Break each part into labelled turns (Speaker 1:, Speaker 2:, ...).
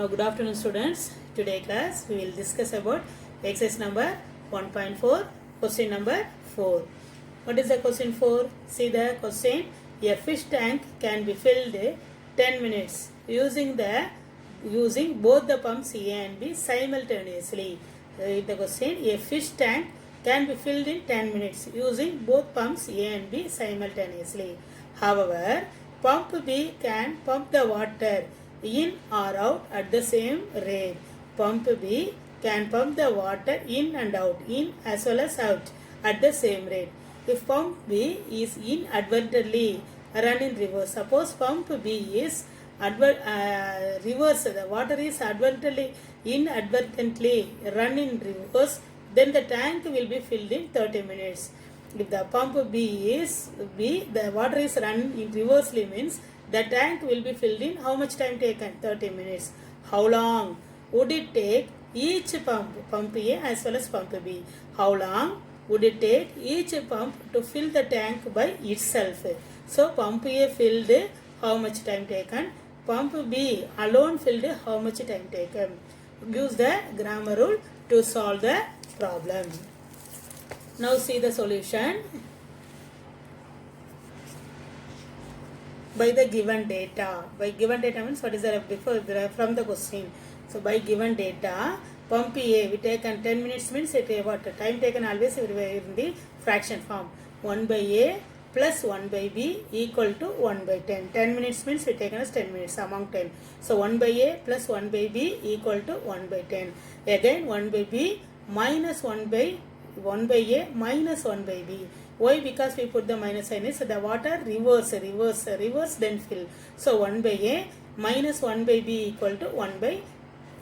Speaker 1: Good afternoon students. Today class we will discuss about exercise number 1.4 question number 4. What is the question 4? See the question. A fish tank can be filled 10 minutes using both the pumps A and B simultaneously. Read the question. A fish tank can be filled in 10 minutes using both pumps A and B simultaneously. However, pump B can pump the water in or out at the same rate. Pump B can pump the water in and out, in as well as out at the same rate. If pump B is inadvertently run in reverse, suppose pump B is reverse, the water is inadvertently run in reverse, then the tank will be filled in 30 minutes. If the pump the water is run in reversely means the tank will be filled in how much time taken? 30 minutes. How long would it take each pump A as well as pump B? How long would it take each pump to fill the tank by itself? So pump A filled, how much time taken? Pump B alone filled, how much time taken? Use the grammar rule to solve the problem. Now see the solution. By the given data. By given data means what is the from the question. So by given data, pump A we taken 10 minutes means it what time taken always in the fraction form. 1 by A plus 1 by B equal to 1 by 10. 10 minutes means we taken as 10 minutes among 10. So 1 by A plus 1 by B equal to 1 by 10. Again 1 by B minus 1 by A minus 1 by B. Why? Because we put the minus sign is the water reverse then fill. So 1 by A minus 1 by B equal to 1 by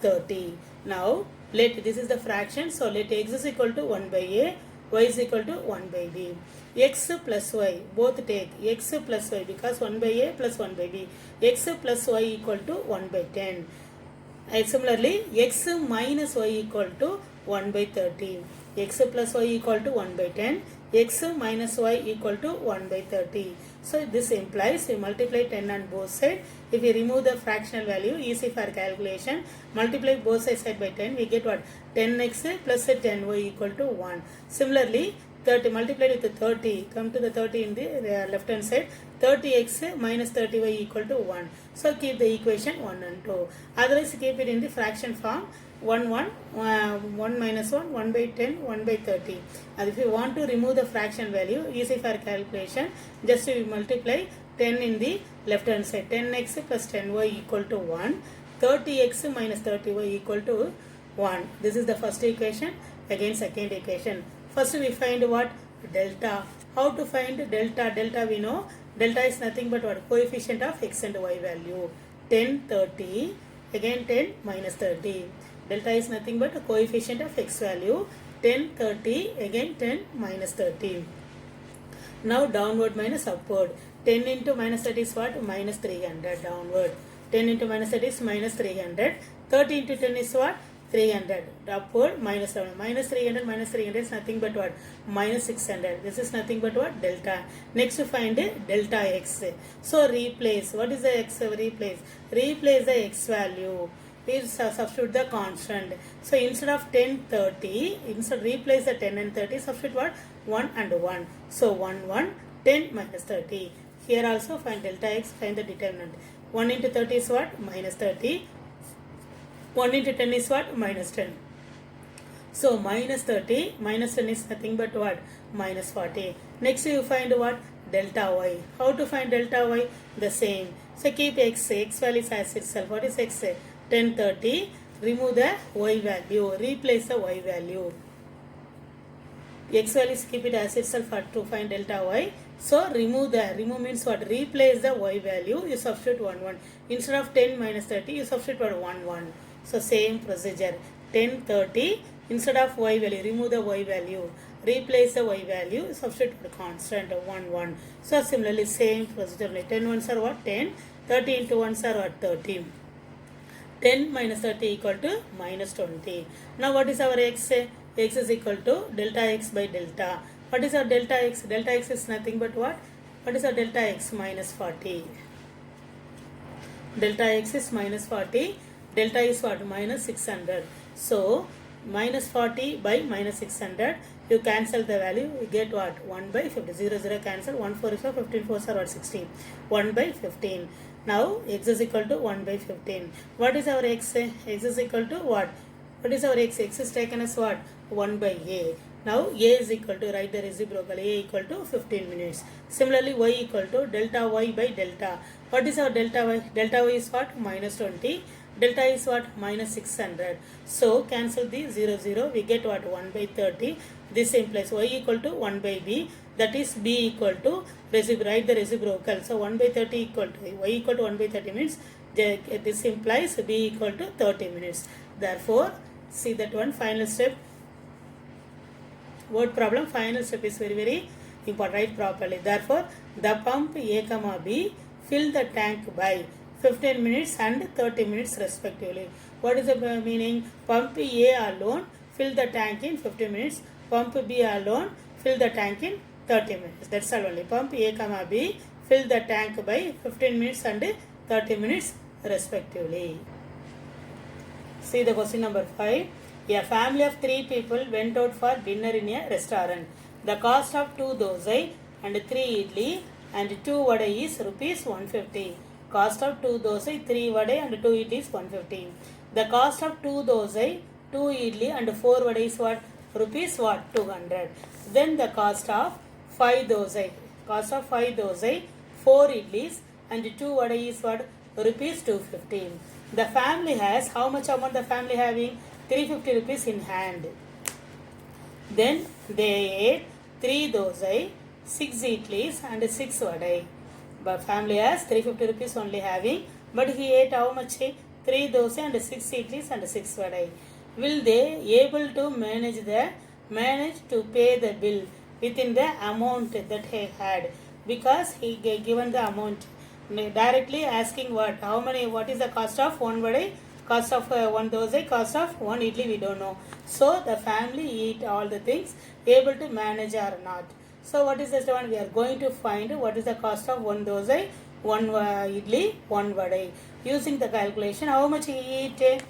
Speaker 1: 30. Now let this is the fraction. So let x is equal to 1 by A, y is equal to 1 by B. X plus y both take x plus y because 1 by A plus 1 by B. X plus y equal to 1 by 10. And similarly x minus y equal to 1 by 30. X plus y equal to 1 by 10. X minus y equal to 1 by 30. So this implies we multiply 10 on both sides. If we remove the fractional value, easy for calculation, multiply both sides by 10, we get what? 10x plus 10y equal to 1. Similarly, 30 multiplied with 30, come to the 30 in the left hand side, 30x minus 30y equal to 1. So keep the equation 1 and 2. Otherwise keep it in the fraction form. 1 minus 1, 1 by 10, 1 by 30. And if you want to remove the fraction value, easy for calculation, just we multiply 10 in the left hand side. 10x plus 10y equal to 1. 30x minus 30y equal to 1. This is the first equation. Again second equation. First we find what? Delta. How to find delta? Delta we know. Delta is nothing but what? Coefficient of x and y value. 10, 30. Again 10 minus 30. Delta is nothing but a coefficient of x value. 10, 30. Again 10 minus 30. Now downward minus upward. 10 into minus 30 is what? Minus 300 downward. 10 into minus 30 is minus 300. 30 into 10 is what? 300. Upward minus 7. Minus 300 is nothing but what? Minus 600. This is nothing but what? Delta. Next to find delta x. So replace. What is the x replace? Replace the x value. We substitute the constant. So instead of 10, 30, replace the 10 and 30, substitute what? 1 and 1. So 1, 1, 10 minus 30. Here also find delta x, find the determinant. 1 into 30 is what? Minus 30. 1 into 10 is what? Minus 10. So minus 30, minus 10 is nothing but what? Minus 40. Next you find what? Delta y. How to find delta y? The same. So keep x value as itself. What is x? 10, 30. Remove the y value. Replace the y value. X value keep it as itself to find delta y. So remove means what? Replace the y value. You substitute 1, 1. Instead of 10 minus 30, you substitute what? 1, 1. So same procedure. 10, 30. Instead of y value, remove the y value. Replace the y value. Substitute the constant 1, 1. So similarly same procedure. 10 ones are what? 10. 30 into 1s are what? 30. 10 minus 30 equal to minus 20. Now what is our x? X is equal to delta x by delta. What is our delta x? Delta x is nothing but what? What is our delta x? Minus 40. Delta x is minus 40. delta is what? Minus 600. So minus 40 by minus 600, you cancel the value, you get what? 1 by 50. 0 0 cancel, 1 4 is 4, 15 4 are what? 16. 1 by 15. Now x is equal to 1 by 15. What is our x? X is equal to what? What is our x? X is taken as what? 1 by a. Now a is equal to, write the reciprocal, a equal to 15 minutes. Similarly y equal to delta y by delta. What is our delta y? Delta y is what? Minus 20. Delta is what? Minus 600. So cancel the 0 0. We get what? 1 by 30. This implies y equal to 1 by b. That is b equal to, write the reciprocal. So 1 by 30 equal to y equal to 1 by 30 means this implies b equal to 30 minutes. Therefore, see that one final step. Word problem, final step is very very important. Write properly. Therefore, the pump A, B fill the tank by 15 minutes and 30 minutes respectively. What is the meaning? Pump A alone fill the tank in 15 minutes. Pump B alone fill the tank in 30 minutes. That's all only. Pump A, B fill the tank by 15 minutes and 30 minutes respectively. See the question number 5. A family of 3 people went out for dinner in a restaurant. The cost of 2 dosai and 3 idli and 2 vada is rupees 150. Cost of 2 dosai, 3 vada and 2 idli is 150. The cost of 2 dosai, 2 idli and 4 vada is what? Rupees what? 200. Then the cost of 5 dosai. Cost of 5 dosai, 4 idlis and 2 vada is what? Rupees 250. The family has, how much amount the family having? 350 rupees in hand. Then they ate 3 dosai, 6 idlis and 6 vadai. But family has 350 rupees only having, but he ate how much? 3 dosai and 6 idlis and 6 vadai. Will they able to manage to pay the bill within the amount that he had? Because he given the amount directly asking what? How many? What is the cost of 1 vadai? Cost of 1 dosai, cost of 1 idli, we don't know. So the family eat all the things, able to manage or not. So what is the one? We are going to find what is the cost of 1 dosai, 1 idli, 1 vadai. Using the calculation, how much he eat?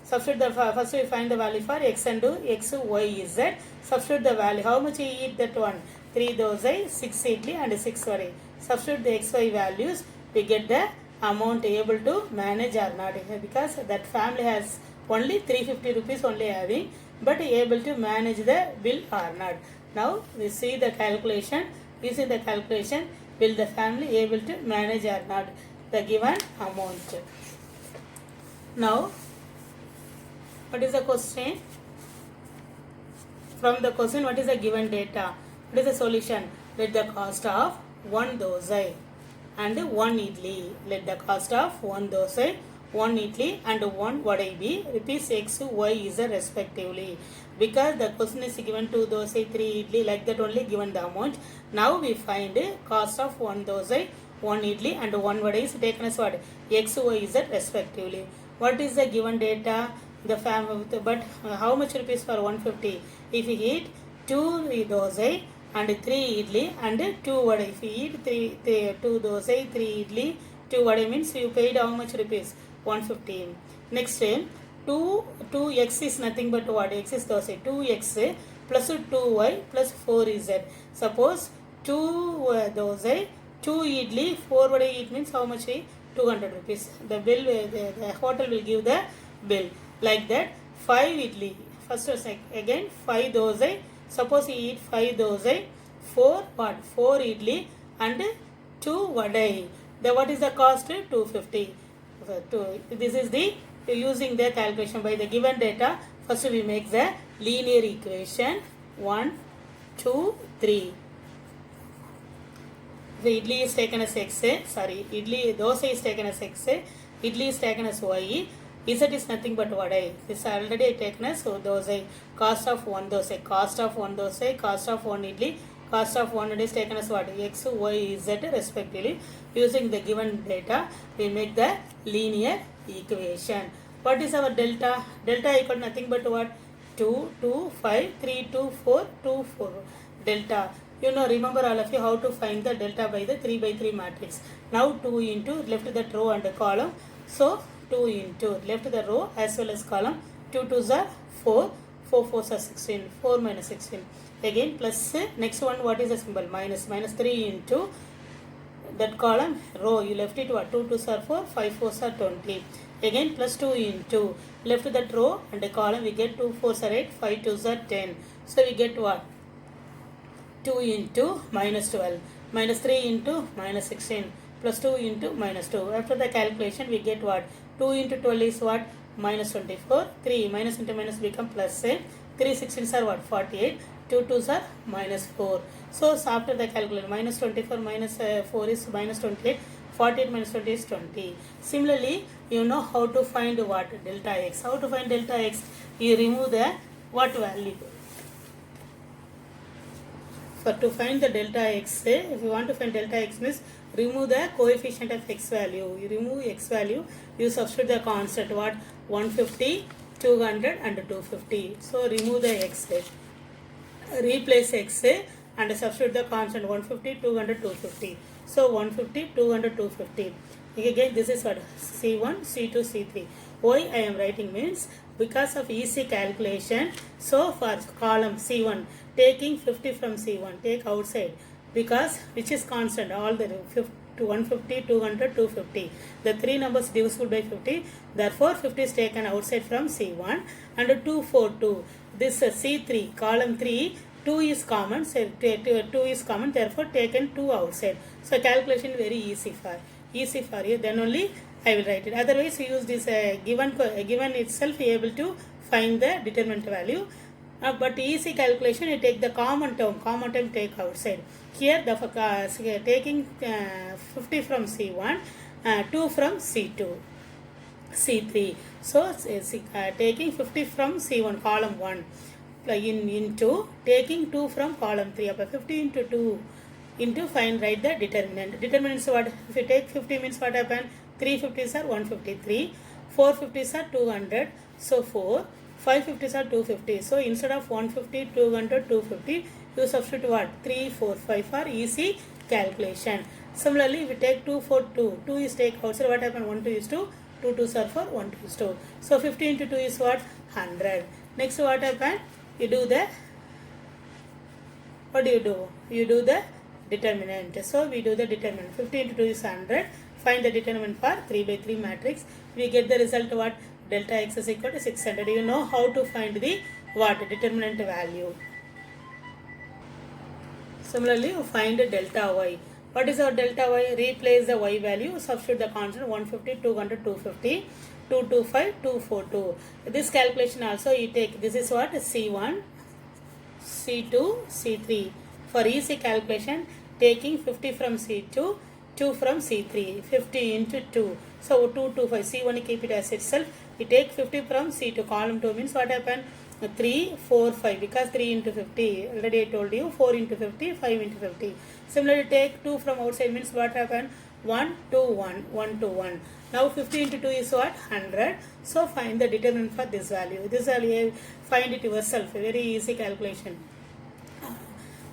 Speaker 1: Substitute the first we find the value for x and do x, y, z. Substitute the value. How much he eat that one? 3 dosai, 6 idli and 6 vadai. Substitute the x, y values. We get the amount able to manage or not, because that family has only 350 rupees only having, but able to manage the bill or not. Now we see the calculation. Using the calculation, will the family able to manage or not the given amount. Now what is the question? From the question, what is the given data? What is the solution? Let the cost of 1 dosai and 1 idli. Let the cost of 1 dosai, 1 idli and 1 vadai be rupees x, y, z respectively. Because the question is given 2 dosai, 3 idli, like that only given the amount. Now we find cost of 1 dosai, 1 idli and 1 vadai is taken as what? X, y, z respectively. What is the given data? The family, but how much rupees for 150? If you eat 2 dosai and 3 idli and 2 vadai. If you eat 2 dosai, 3 idli, 2 vadai means you paid how much rupees? 150. Next, 2x is nothing but what? X is dosai. 2x plus 2y plus 4z. Suppose 2 dosai, 2 idli, 4 vadai, it means how much? 200 rupees. The bill, the hotel will give the bill. Like that, 5 idli. First or second, again 5 dosai. Suppose you eat 5 dosai, 4 what? 4 idli and 2 vadai. The what is the cost? 250. This is the using the calculation by the given data. First we make the linear equation 1, 2, 3. The idli is taken as x. Dosai is taken as x. Idli is taken as y. Z is nothing but vadai. This is already taken as dosai. Cost of 1 dosai, cost of 1 dosai, cost of 1 idli, cost of 1 is taken as what? X, y, z respectively. Using the given data, we make the linear equation. What is our delta? Delta equal to nothing but what? 2, 2, 5, 3, 2, 4, 2, 4. Delta. You know, remember all of you how to find the delta by the 3 by 3 matrix. Now 2 into left the row and the column. So 2 into left the row as well as column. 2 2s are 4, 4 4s are 16, 4 minus 16. Again plus next one, what is the symbol? Minus. Minus 3 into that column row, you left it what? 2 2s are 4, 5 4s are 20. Again plus 2 into left that row and the column, we get 2 4s are 8, 5 2s are 10. So we get what? 2 into minus 12, minus 3 into minus 16, plus 2 into minus 2. After the calculation, we get what? 2 into 12 is what? Minus 24. 3 minus into minus become plus 3 16s are what? 48. 2 2s are minus 4. So after the calculation, minus 24 minus 4 is minus 28. 48 minus 20 is 20. Similarly, you know how to find what? Delta x. How to find delta x? You remove the what value? For to find the delta x, if you want to find delta x means remove the coefficient of x value. You remove x value, you substitute the constant what? 150, 200 and 250. So remove the x, replace x and substitute the constant 150, 200, 250. So 150, 200, 250. Again this is what? C1, C2, C3. Why I am writing means because of easy calculation. So for column C1, taking 50 from C1, take outside, because which is constant, all the 150, 200, 250. The three numbers divisible by 50. Therefore 50 is taken outside from C1 and 242. This C3, column 3, 2 is common, so 2 is common, therefore taken 2 outside. So calculation very easy for you, then only I will write it. Otherwise we use this given itself, you able to find the determinant value. But easy calculation, you take the common term take outside. Here the taking 50 from C1, 2 from C2, C3. So taking 50 from C1 column 1 into taking 2 from column 3. 50 into 2 into write the determinant. Determinants what? If you take 50 means what happen? 3 50s are 153, 4 50s are 200, so 4, 5 50s are 250. So instead of 150, 200, 250, you substitute what? 3, 4, 5 for easy calculation. Similarly, we take 2 for 2. 2 is take outside, what happen? 1 2 is 2, 2 2s are 4, 1 2 is 2. So 50 into 2 is what? 100. Next what happen? You do the, what do? You do the determinant. So we do the determinant. 50 into 2 is 100. Find the determinant for 3 by 3 matrix. We get the result what? Delta x is equal to 600. You know how to find the what? Determinant value. Similarly, you find delta y. What is our delta y? Replace the y value, substitute the constant 150, 200, 250, 225, 242. This calculation also you take, this is what? C1, C2, C3. For easy calculation, taking 50 from C2, 2 from C3, 50 into 2. So 2, 2, 5. C1 you keep it as itself. You take 50 from C2, column 2 means what happened? 3, 4, 5, because 3 into 50, already I told you, 4 into 50, 5 into 50. Similarly, take 2 from outside means what happened? 1, 2, 1, 1 to 1. Now 50 into 2 is what? 100. So find the determinant for this value. This value, find it yourself, a very easy calculation.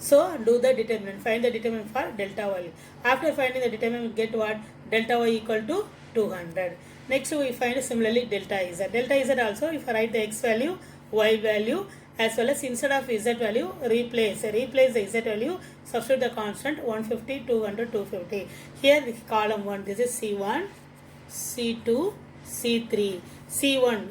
Speaker 1: So do the determinant, find the determinant for delta y. After finding the determinant, we get what? Delta y equal to 200. Next we find similarly delta z. Delta z also, if I write the x value, y value, as well as instead of z value, replace the z value, substitute the constant 150, 200, 250. Here this column 1, this is C1, C2, C3. C1,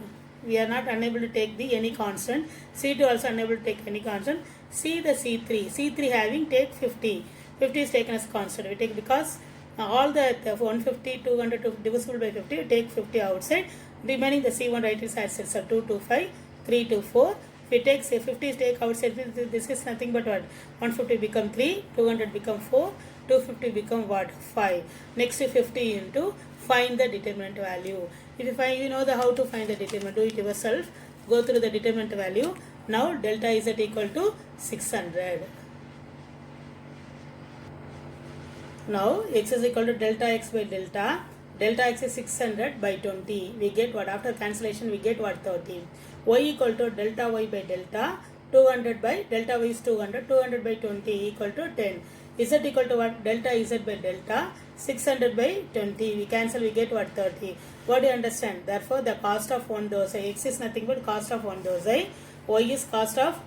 Speaker 1: we are not unable to take the any constant. C2 also unable to take any constant. See the C3. C3 having take 50. 50 is taken as constant. We take because all the 150, 200 divisible by 50, take 50 outside. Remaining the C1 write it as itself 2 to 5, 3 to 4. If we take say 50 is take outside, this is nothing but what? 150 become 3, 200 become 4, 250 become what? 5. Next 50 into find the determinant value. If you find, you know the how to find the determinant, do it yourself. Go through the determinant value. Now delta z equal to 600. Now x is equal to delta x by delta. Delta x is 600 by 20. We get what? After cancellation we get what? 30. Y equal to delta y by delta. 200 by delta y is 200. 200 by 20 equal to 10. Z equal to what? Delta Z by delta. 600 by 20. We cancel, we get what? 30. What do you understand? Therefore, the cost of one dosai. X is nothing but cost of one dosai. Y is cost of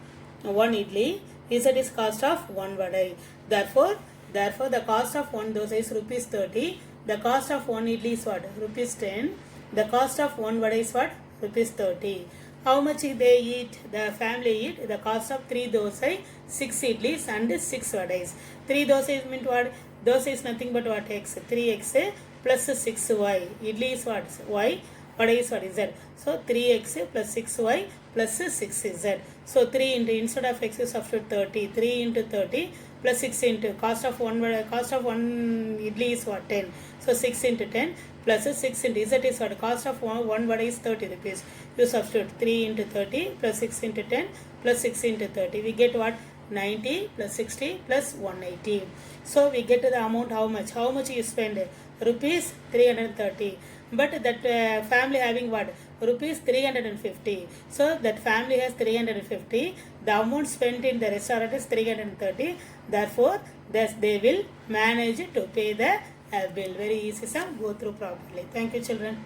Speaker 1: one idli. Z is cost of one vadai. Therefore, the cost of one dosai is rupees 30. The cost of one idli is what? Rupees 10. The cost of one vadai is what? Rupees 30. How much they eat? The family eat. The cost of 3 dosai, 6 idlis and 6 vadais. 3 dosai means what? Dosai is nothing but what? X. 3x plus 6y. Idli is what? Y. Vadai is what? Z. So 3x plus 6y plus 6z. So 3 into, instead of x is substitute 30. 3 into 30 plus 6 into cost of one idli is what? 10. So 6 into 10 plus 6 into z is what? Cost of one vada is 30 rupees. You substitute 3 into 30 plus 6 into 10 plus 6 into 30. We get what? 90 plus 60 plus 180. So we get the amount how much? How much you spend? Rupees 330. But that family having what? Rupees 350. So that family has 350. The amount spent in the restaurant is 330. Therefore, thus they will manage to pay the bill. Very easy, sir. Go through properly. Thank you, children.